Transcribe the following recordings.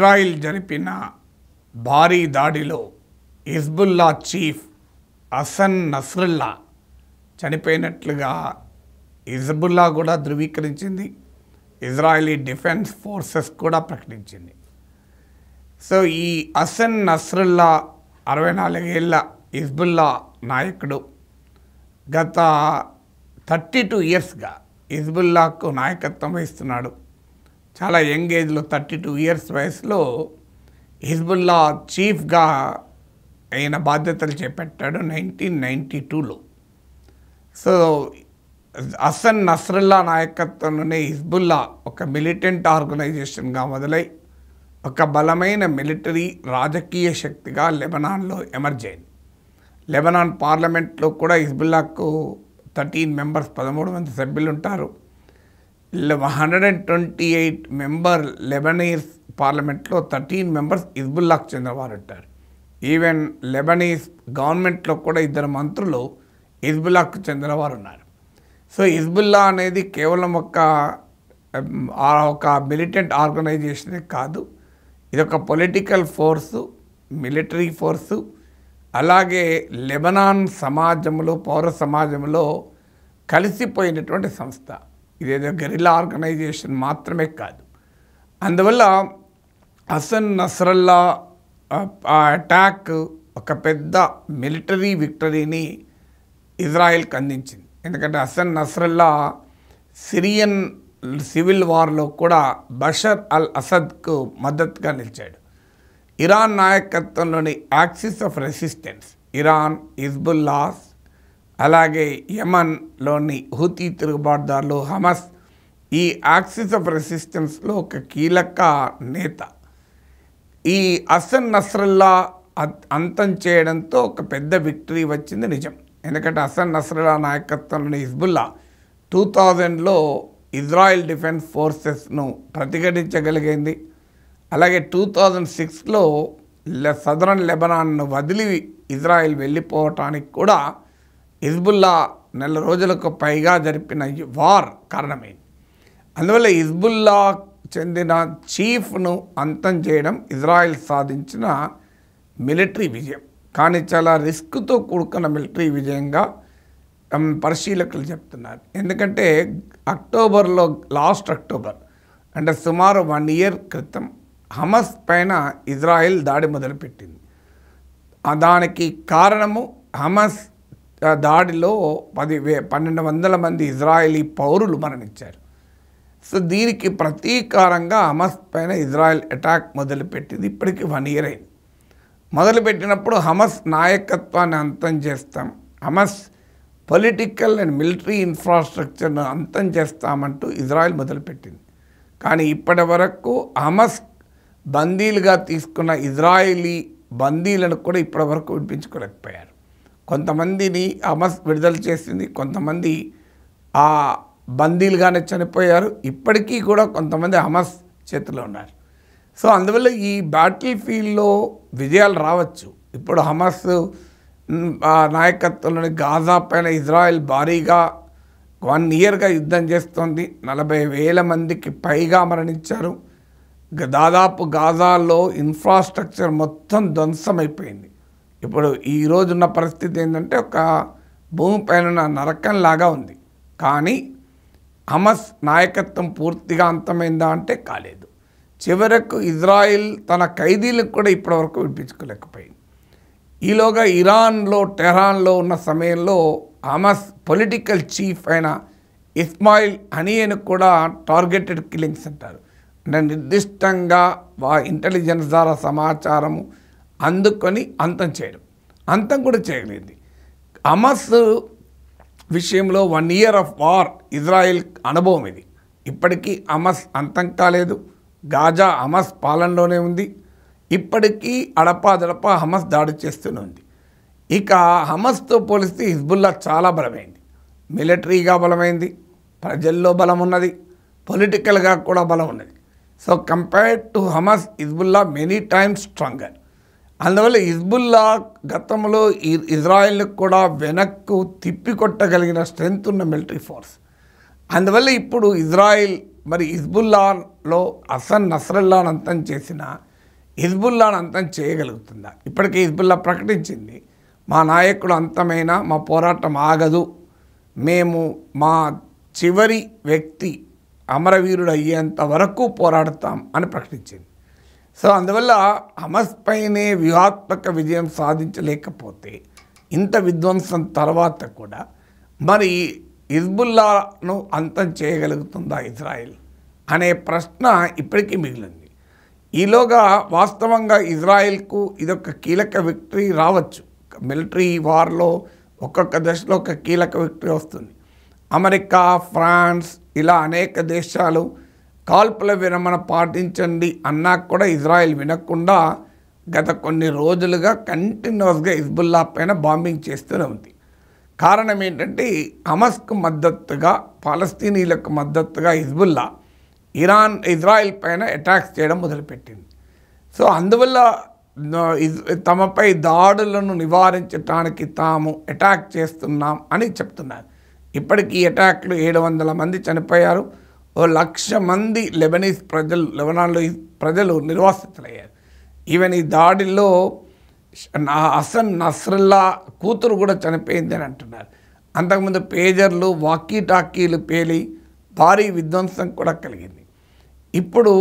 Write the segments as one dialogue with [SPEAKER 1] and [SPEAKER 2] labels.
[SPEAKER 1] Israel జరిపిన భారీ దాడిలో హిజ్బుల్లా చీఫ్ హసన్ నస్రుల్లా చనిపోయినట్లుగా హిజ్బుల్లా కూడా ధృవీకరించింది. ఇజ్రాయిలీ డిఫెన్స్ ఫోర్సెస్ కూడా ప్రకటించింది. సో ఈ హసన్ నస్రుల్లా 64 ఏళ్ల హిజ్బుల్లా నాయకుడు. గత 32 ఇయర్స్గా హిజ్బుల్లాకు నాయకత్వం వహిస్తున్నాడు. చాలా యంగ్ ఏజ్లో 32 ఇయర్స్ వయసులో హిజ్బుల్లా చీఫ్గా ఆయన బాధ్యతలు చేపట్టాడు 1992లో. సో హసన్ నస్రుల్లా నాయకత్వంలోనే హిజ్బుల్లా ఒక మిలిటెంట్ ఆర్గనైజేషన్గా మొదలై ఒక బలమైన మిలిటరీ రాజకీయ శక్తిగా లెబనాన్లో ఎమర్జ్ అయింది. లెబనాన్ పార్లమెంట్లో కూడా హిజ్బుల్లాకు 13 మెంబర్స్ 13 మంది సభ్యులు ఉంటారు. 128 మెంబర్ లెబనీస్ పార్లమెంట్లో 13 మెంబర్స్ హిజ్బుల్లాకు చెందినవారు ఉంటారు. ఈవెన్ లెబనీస్ గవర్నమెంట్లో కూడా 2 మంత్రులు హిజ్బుల్లాకు చెందినవారు ఉన్నారు. సో హిజ్బుల్లా అనేది కేవలం ఒక మిలిటెంట్ ఆర్గనైజేషనే కాదు, ఇది ఒక పొలిటికల్ ఫోర్సు, మిలిటరీ ఫోర్సు, అలాగే లెబనాన్ సమాజంలో పౌర సమాజంలో కలిసిపోయినటువంటి సంస్థ. ఇదేదో గెరిల్లా ఆర్గనైజేషన్ మాత్రమే కాదు. అందువల్ల హసన్ నస్రుల్లా అటాక్ ఒక పెద్ద మిలిటరీ విక్టరీని ఇజ్రాయెల్కి అందించింది. ఎందుకంటే హసన్ నస్రుల్లా సిరియన్ సివిల్ వార్లో కూడా బషర్ అల్ అసద్కు మద్దతుగా నిలిచాడు. ఇరాన్ నాయకత్వంలోని axis of resistance, Iran, Hezbollahs, అలాగే యమన్లోని హూతీ తిరుగుబాటుదారులు, హమస్, ఈ యాక్సిస్ ఆఫ్ రెసిస్టెన్స్లో ఒక కీలక నేత. ఈ హసన్ నస్రుల్లా అంతం చేయడంతో ఒక పెద్ద విక్టరీ వచ్చింది నిజం. ఎందుకంటే హసన్ నస్రుల్లా నాయకత్వంలోని హిజ్బుల్లా 2000లో ఇజ్రాయిల్ డిఫెన్స్ ఫోర్సెస్ను ప్రతిఘటించగలిగింది. అలాగే 2006లో సదరన్ లెబనాన్ను వదిలి ఇజ్రాయిల్ వెళ్ళిపోవటానికి కూడా హిజ్బుల్లా 4 రోజులకు పైగా జరిపిన వార్ కారణమైంది. అందువల్ల హిజ్బుల్లా చెందిన చీఫ్ను అంతం చేయడం ఇజ్రాయిల్ సాధించిన మిలిటరీ విజయం. కానీ చాలా రిస్క్తో కూడుకున్న మిలిటరీ విజయంగా పరిశీలకులు చెప్తున్నారు. ఎందుకంటే లాస్ట్ అక్టోబర్ అంటే సుమారు 1 ఇయర్ క్రితం హమస్ పైన ఇజ్రాయిల్ దాడి మొదలుపెట్టింది. దానికి కారణము హమస్ దాడిలో 1200 మంది ఇజ్రాయిలీ పౌరులు మరణించారు. సో దీనికి ప్రతీకారంగా హమస్ పైన ఇజ్రాయిల్ అటాక్ మొదలుపెట్టింది. ఇప్పటికీ 1 ఇయర్ అయింది. మొదలుపెట్టినప్పుడు హమస్ నాయకత్వాన్ని అంతం చేస్తాం, హమస్ పొలిటికల్ అండ్ మిలిటరీ ఇన్ఫ్రాస్ట్రక్చర్ను అంతం చేస్తామంటూ ఇజ్రాయిల్ మొదలుపెట్టింది. కానీ ఇప్పటి వరకు హమస్ బందీలుగా తీసుకున్న ఇజ్రాయిలీ బందీలను కూడా ఇప్పటి వరకు విడిపించుకోలేకపోయారు. కొంతమందిని హమస్ విడుదల చేసింది, కొంతమంది ఆ బందీలుగానే చనిపోయారు. ఇప్పటికీ కూడా కొంతమంది హమస్ చేతిలో ఉన్నారు. సో అందువల్ల ఈ బ్యాటిల్ ఫీల్డ్లో విజయాలు రావచ్చు. ఇప్పుడు హమస్ నాయకత్వంలోని గాజా పైన ఇజ్రాయెల్ భారీగా 1 ఇయర్గా యుద్ధం చేస్తోంది. 40,000 మందికి పైగా మరణించారు. దాదాపు గాజాలో ఇన్ఫ్రాస్ట్రక్చర్ మొత్తం ధ్వంసమైపోయింది. ఇప్పుడు ఈరోజున్న పరిస్థితి ఏంటంటే ఒక భూమిపైన నరకంలాగా ఉంది. కానీ హమస్ నాయకత్వం పూర్తిగా అంతమైందా అంటే కాలేదు. చివరకు ఇజ్రాయిల్ తన ఖైదీలకు కూడా ఇప్పటివరకు విడిపించుకోలేకపోయింది. ఈలోగా ఇరాన్లో టెహరాన్లో ఉన్న సమయంలో హమస్ పొలిటికల్ చీఫ్ అయిన ఇస్మాయిల్ హనియేను కూడా టార్గెటెడ్ కిల్లింగ్స్ అంటారు. అంటే నిర్దిష్టంగా ఇంటెలిజెన్స్ ద్వారా సమాచారము అందుకొని అంతం చేయడం, అంతం కూడా చేయగలిగింది. హమస్ విషయంలో 1 ఇయర్ ఆఫ్ వార్ ఇజ్రాయిల్ అనుభవం ఇది. ఇప్పటికీ హమస్ అంతం కాలేదు. గాజా హమస్ పాలనలోనే ఉంది. ఇప్పటికీ అడపాదడపా హమస్ దాడి చేస్తూనే ఉంది. ఇక హమస్తో పోలిస్తే హిజ్బుల్లా చాలా బలమైంది. మిలిటరీగా బలమైంది, ప్రజల్లో బలం ఉన్నది, పొలిటికల్గా కూడా బలం ఉన్నది. So compared to Hamas, Hezbollah many times stronger. అందువల్ల హిజ్బుల్లా గతంలో ఇజ్రాయెల్ని కూడా వెనక్కు తిప్పికొట్టగలిగిన స్ట్రెంత్ ఉన్న మిలిటరీ ఫోర్స్. అందువల్ల ఇప్పుడు ఇజ్రాయిల్ మరి హిజ్బుల్లాలో హసన్ నస్రుల్లాను అంతం చేసిన హిజ్బుల్లాను అంతం చేయగలుగుతుందా? ఇప్పటికే హిజ్బుల్లా ప్రకటించింది, మా నాయకుడు అంతమైనా మా పోరాటం ఆగదు, మేము మా చివరి వ్యక్తి అమరవీరుడు అయ్యేంత వరకు పోరాడతాం అని ప్రకటించింది. సో అందువల్ల హమాస్ పైనే వ్యూహాత్మక విజయం సాధించలేకపోతే ఇంత విధ్వంసం తర్వాత కూడా మరి హిజ్బుల్లాను అంతం చేయగలుగుతుందా ఇజ్రాయెల్ అనే ప్రశ్న ఇప్పటికీ మిగిలింది. ఈలోగా వాస్తవంగా ఇజ్రాయెల్కు ఇదొక కీలక విక్టరీ రావచ్చు. మిలిటరీ వార్లో ఒక్కొక్క దశలో ఒక కీలక విక్టరీ వస్తుంది. అమెరికా, ఫ్రాన్స్ ఇలా అనేక దేశాలు కాల్పుల విరమణ పాటించండి అన్నా కూడా ఇజ్రాయెల్ వినకుండా గత కొన్ని రోజులుగా కంటిన్యూస్గా హిజ్బుల్లా పైన బాంబింగ్ చేస్తూనే ఉంది. కారణం ఏంటంటే హమాస్కు మద్దతుగా, పాలస్తీనీలకు మద్దతుగా హిజ్బుల్లా ఇజ్రాయెల్ పైన అటాక్స్ చేయడం మొదలుపెట్టింది. సో అందువల్ల తమపై దాడులను నివారించడానికి తాము అటాక్ చేస్తున్నాం అని చెప్తున్నారు. ఇప్పటికీ ఈ అటాక్లు 700 మంది చనిపోయారు. 1,00,000 మంది లెబనాన్లో ప్రజలు నిర్వాసితులయ్యారు. ఈవెన్ ఈ దాడిలో హసన్ నస్రల్లా కూతురు కూడా చనిపోయింది అని అంటున్నారు. అంతకుముందు పేజర్లు, వాకీ టాకీలు పేలి భారీ విధ్వంసం కూడా కలిగింది. ఇప్పుడు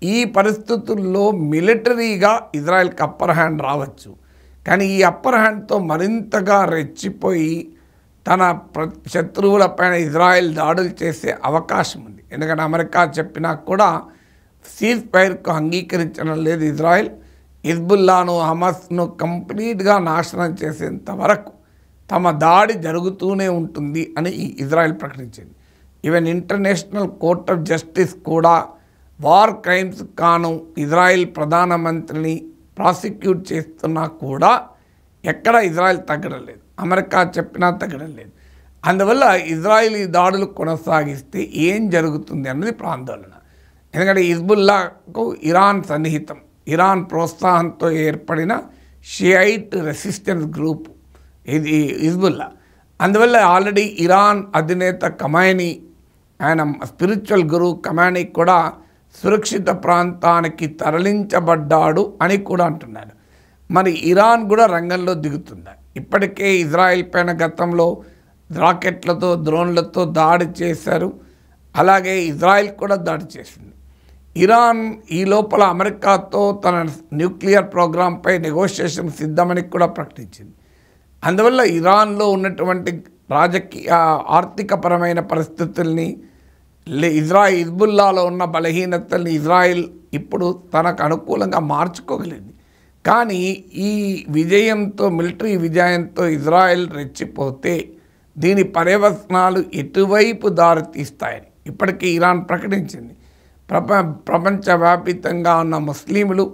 [SPEAKER 1] ఈ పరిస్థితుల్లో మిలిటరీగా ఇజ్రాయెల్కి అప్పర్ హ్యాండ్ రావచ్చు. కానీ ఈ అప్పర్ హ్యాండ్తో మరింతగా రెచ్చిపోయి తన శత్రువులపైన ఇజ్రాయెల్ దాడులు చేసే అవకాశం ఉంది. ఎందుకంటే అమెరికా చెప్పినా కూడా సీజ్ ఫైర్కు అంగీకరించడం లేదు ఇజ్రాయెల్. హిజ్బుల్లాను, హమాస్ను కంప్లీట్గా నాశనం చేసేంత వరకు తమ దాడి జరుగుతూనే ఉంటుంది అని ఇజ్రాయెల్ ప్రకటించింది. Even international court of justice కూడా వార్ క్రైమ్స్ కాను ఇజ్రాయెల్ ప్రధానమంత్రిని ప్రాసిక్యూట్ చేస్తున్నా కూడా ఎక్కడ ఇజ్రాయెల్ తగ్గడం లేదు. అమెరికా చెప్పినా తగ్గడం లేదు. అందువల్ల ఇజ్రాయెల్ ఈ దాడులు కొనసాగిస్తే ఏం జరుగుతుంది అన్నది ఆందోళన. ఎందుకంటే హిజ్బుల్లాకు ఇరాన్ సన్నిహితం, ఇరాన్ ప్రోత్సాహంతో ఏర్పడిన షియైట్ రెసిస్టెన్స్ గ్రూప్ ఇది హిజ్బుల్లా. అందువల్ల ఆల్రెడీ ఇరాన్ అధినేత ఖమైనీ, ఆయన స్పిరిచువల్ గురువు ఖమైనీ కూడా సురక్షిత ప్రాంతానికి తరలించబడ్డాడు అని కూడా అంటున్నారు. మరి ఇరాన్ కూడా రంగంలో దిగుతుందా? ఇప్పటికే ఇజ్రాయెల్ పైన గతంలో రాకెట్లతో, డ్రోన్లతో దాడి చేశారు. అలాగే ఇజ్రాయెల్ కూడా దాడి చేసింది. ఇరాన్ ఈ లోపల అమెరికాతో తన న్యూక్లియర్ ప్రోగ్రాంపై నెగోషియేషన్ సిద్ధమని కూడా ప్రకటించింది. అందువల్ల ఇరాన్లో ఉన్నటువంటి రాజకీయ, ఆర్థికపరమైన పరిస్థితుల్ని, హిజ్బుల్లాలో ఉన్న బలహీనతల్ని ఇజ్రాయెల్ ఇప్పుడు తనకు అనుకూలంగా మార్చుకోగలిగింది. కానీ ఈ విజయంతో, మిలిటరీ విజయంతో ఇజ్రాయెల్ రెచ్చిపోతే దీని పర్యవసనాలు ఎటువైపు దారితీస్తాయని ఇప్పటికీ ఇరాన్ ప్రకటించింది. ప్రపంచవ్యాపితంగా ఉన్న ముస్లింలు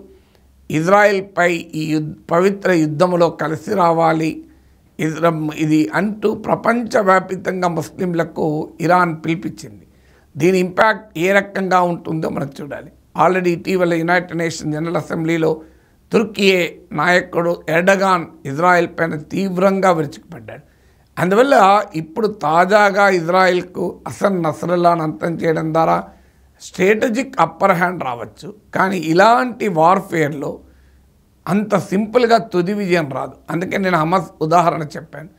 [SPEAKER 1] ఇజ్రాయెల్పై ఈ పవిత్ర యుద్ధంలో కలిసి రావాలి ఇది అంటూ ప్రపంచవ్యాపితంగా ముస్లింలకు ఇరాన్ పిలిపించింది. దీని ఇంపాక్ట్ ఏ రకంగా ఉంటుందో మనం చూడాలి. ఆల్రెడీ ఇటీవల యునైటెడ్ నేషన్స్ జనరల్ అసెంబ్లీలో తుర్కీ నాయకుడు ఎర్డగాన్ ఇజ్రాయెల్ పైన తీవ్రంగా విరుచుకుపడ్డాడు. అందువల్ల ఇప్పుడు తాజాగా ఇజ్రాయెల్కు హసన్ నస్రల్లాను అంతం చేయడం ద్వారా స్ట్రాటజిక్ అప్పర్ హ్యాండ్ రావచ్చు. కానీ ఇలాంటి వార్ఫేర్లో అంత సింపుల్గా తుది విజయం రాదు. అందుకే నేను హమాస్ ఉదాహరణ చెప్పాను.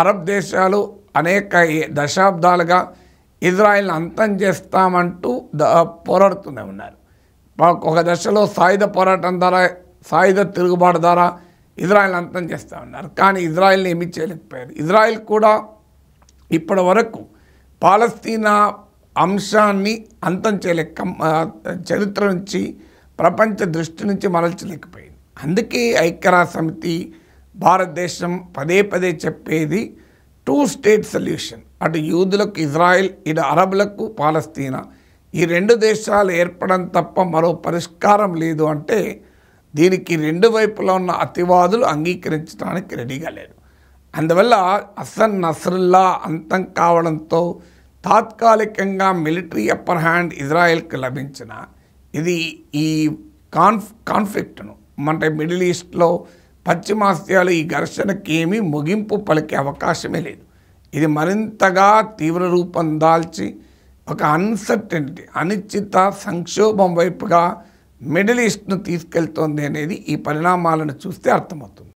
[SPEAKER 1] అరబ్ దేశాలు అనేక దశాబ్దాలుగా ఇజ్రాయెల్ని అంతం చేస్తామంటూ పోరాడుతూనే ఉన్నారు. ఒక దశలో సాయుధ పోరాటం ద్వారా, సాయుధ తిరుగుబాటు ద్వారా ఇజ్రాయెల్ని అంతం చేస్తూ ఉన్నారు. కానీ ఇజ్రాయెల్ని ఏమీ చేయలేకపోయారు. ఇజ్రాయెల్ కూడా ఇప్పటి వరకు పాలస్తీనా అంశాన్ని అంతం చేయలేక, చరిత్ర నుంచి, ప్రపంచ దృష్టి నుంచి మరల్చలేకపోయింది. అందుకే ఐక్యరాజ్య సమితి, భారతదేశం పదే పదే చెప్పేది 2 స్టేట్ సొల్యూషన్. అటు యూదులకు ఇజ్రాయెల్, ఇటు అరబులకు పాలస్తీనా, ఈ 2 దేశాలు ఏర్పడడం తప్ప మరో పరిష్కారం లేదు అంటే దీనికి 2 వైపులా ఉన్న అతివాదులు అంగీకరించడానికి రెడీగా లేరు. అందువల్ల హసన్ నస్రల్లా అంతం కావడంతో తాత్కాలికంగా మిలిటరీ అప్పర్ హ్యాండ్ ఇజ్రాయెల్కి లభించిన ఇది ఈ కాన్ఫ్లిక్ట్ను, అంటే మిడిల్ ఈస్ట్లో, పశ్చిమాసియాలో ఈ ఘర్షణకి ఏమీ ముగింపు పలికే అవకాశమే లేదు. ఇది మరింతగా తీవ్ర రూపం దాల్చి ఒక అన్సర్టెనిటీ, అనిశ్చిత సంక్షోభం వైపుగా మిడిల్ ఈస్ట్ను తీసుకెళ్తోంది అనేది ఈ పరిణామాలను చూస్తే అర్థమవుతుంది.